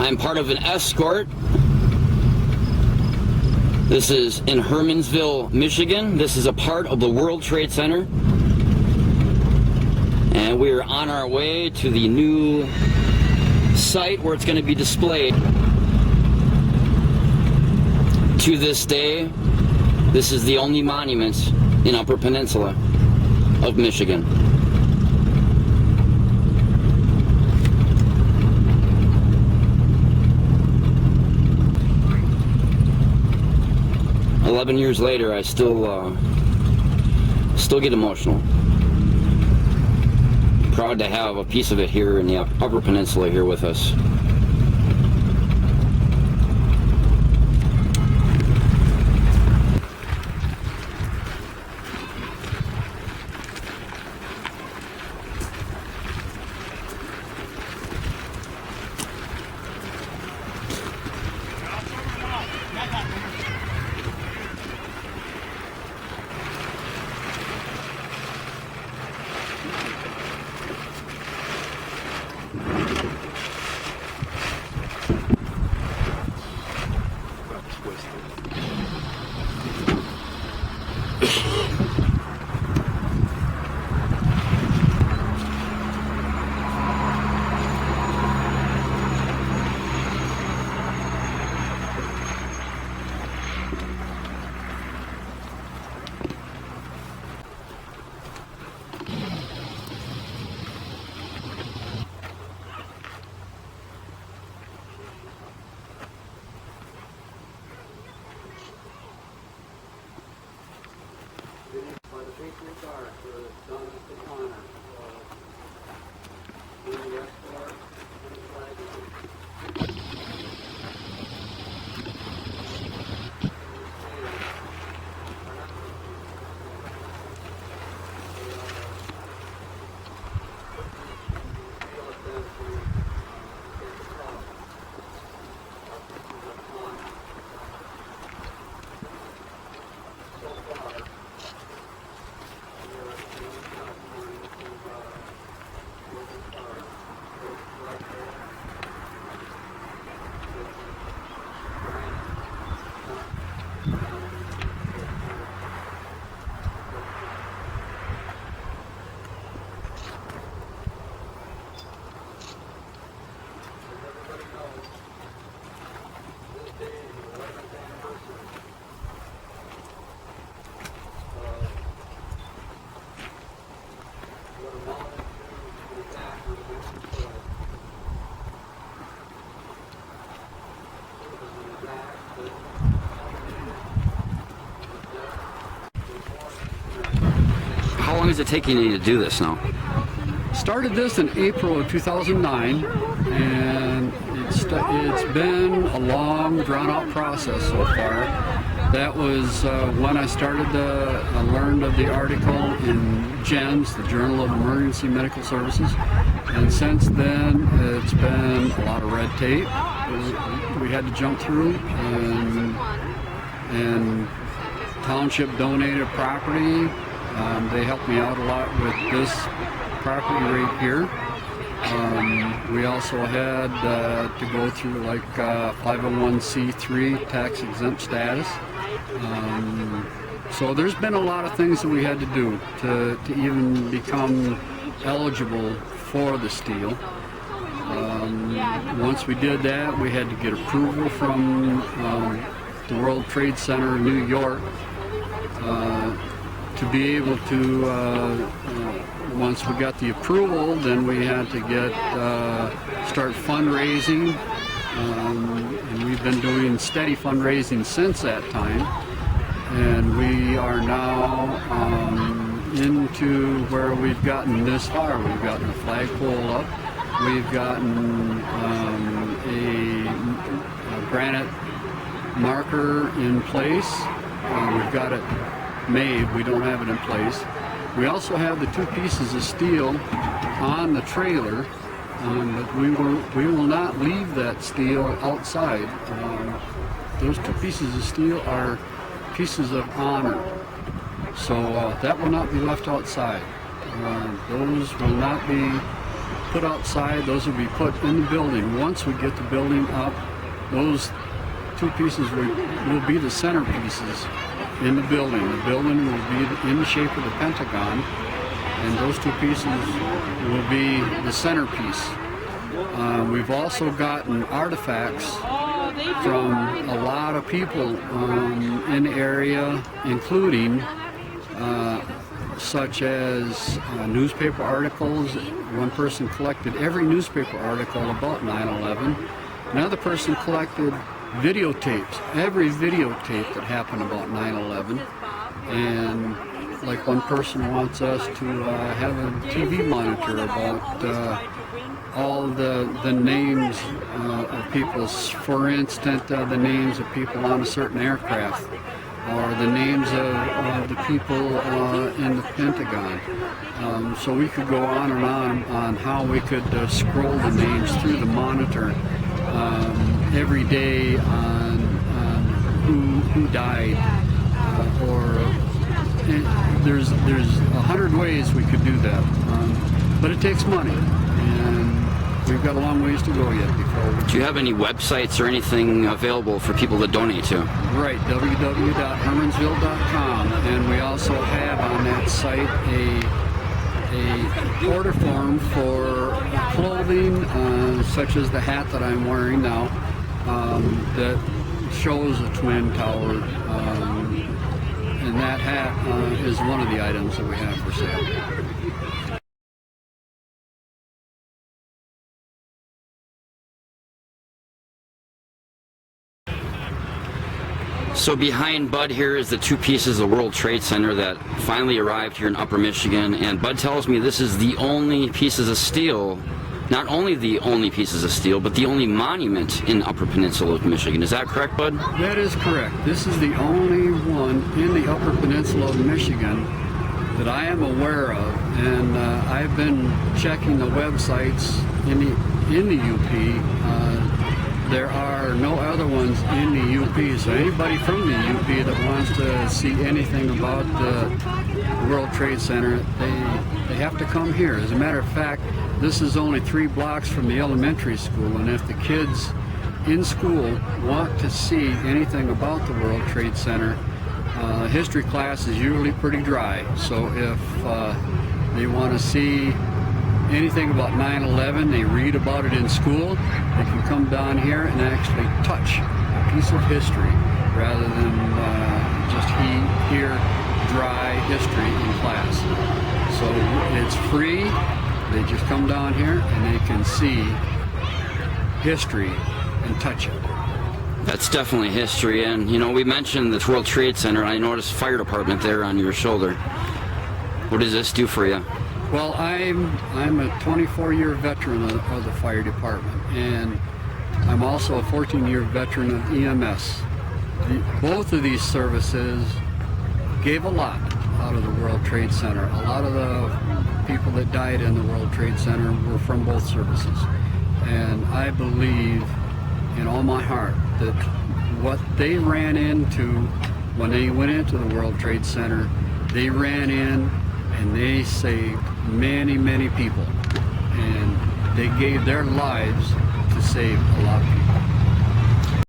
I'm part of an escort. This is in Hermansville, Michigan. This is a part of the World Trade Center. And we're on our way to the new site where it's going to be displayed. To this day, this is the only monument in Upper Peninsula of Michigan. "11 years later, I still get emotional. Proud to have a piece of it here in the Upper Peninsula here with us." How long is it taking you to do this now? Started this in April of 2009, and it's been a long, drawn-out process so far. That was when I learned of the article in JEMS, the Journal of Emergency Medical Services, and since then it's been a lot of red tape. We had to jump through, and township donated property. They helped me out a lot with this property right here. We also had to go through like 501c3 tax exempt status. So there's been a lot of things that we had to do to even become eligible for the steel. Once we did that, we had to get approval from the World Trade Center in New York to be able to, once we got the approval, then we had to start fundraising, and we've been doing steady fundraising since that time, and we are now into where we've gotten this far. We've gotten a flagpole up, we've gotten a granite marker in place, we've got it made, we don't have it in place. We also have the two pieces of steel on the trailer, but we will not leave that steel outside. Those two pieces of steel are pieces of honor, so that will not be left outside. Those will not be put outside, those will be put in the building. Once we get the building up, those two pieces will be the centerpieces in the building. The building will be in the shape of the Pentagon, and those two pieces will be the centerpiece. We've also gotten artifacts from a lot of people in the area, including such as newspaper articles. One person collected every newspaper article about 9/11. Another person collected videotapes, every videotape that happened about 9/11. And like one person wants us to have a TV monitor about all the names of people. For instance, the names of people on a certain aircraft, or the names of the people in the Pentagon. So we could go on and on how we could scroll the names through the monitor every day on who died, there's 100 ways we could do that, but it takes money, and we've got a long ways to go yet before we... Do you have any websites or anything available for people to donate to? Right, www.hermansville.com, and we also have on that site a order form for clothing, such as the hat that I'm wearing now, that shows a twin tower, and that hat is one of the items that we have for sale. So behind Bud here is the two pieces of the World Trade Center that finally arrived here in Upper Michigan, and Bud tells me this is the only pieces of steel, not only the only pieces of steel, but the only monument in Upper Peninsula of Michigan. Is that correct, Bud? That is correct. This is the only one in the Upper Peninsula of Michigan that I am aware of, and I've been checking the websites in the UP. There are no other ones in the UP, so anybody from the UP that wants to see anything about the World Trade Center, they have to come here. As a matter of fact, this is only 3 blocks from the elementary school, and if the kids in school want to see anything about the World Trade Center, history class is usually pretty dry. So if they want to see anything about 9/11, they read about it in school, they can come down here and actually touch a piece of history rather than just hear dry history in class. So it's free. They just come down here and they can see history and touch it. That's definitely history, and you know, we mentioned the World Trade Center. I noticed fire department there on your shoulder. What does this do for you? Well, I'm a 24-year veteran of the fire department, and I'm also a 14-year veteran of EMS. Both of these services gave a lot out of the World Trade Center. A lot of the people that died in the World Trade Center were from both services. And I believe in all my heart that what they ran into when they went into the World Trade Center, they ran in and they saved many, many people. And they gave their lives to save a lot of people.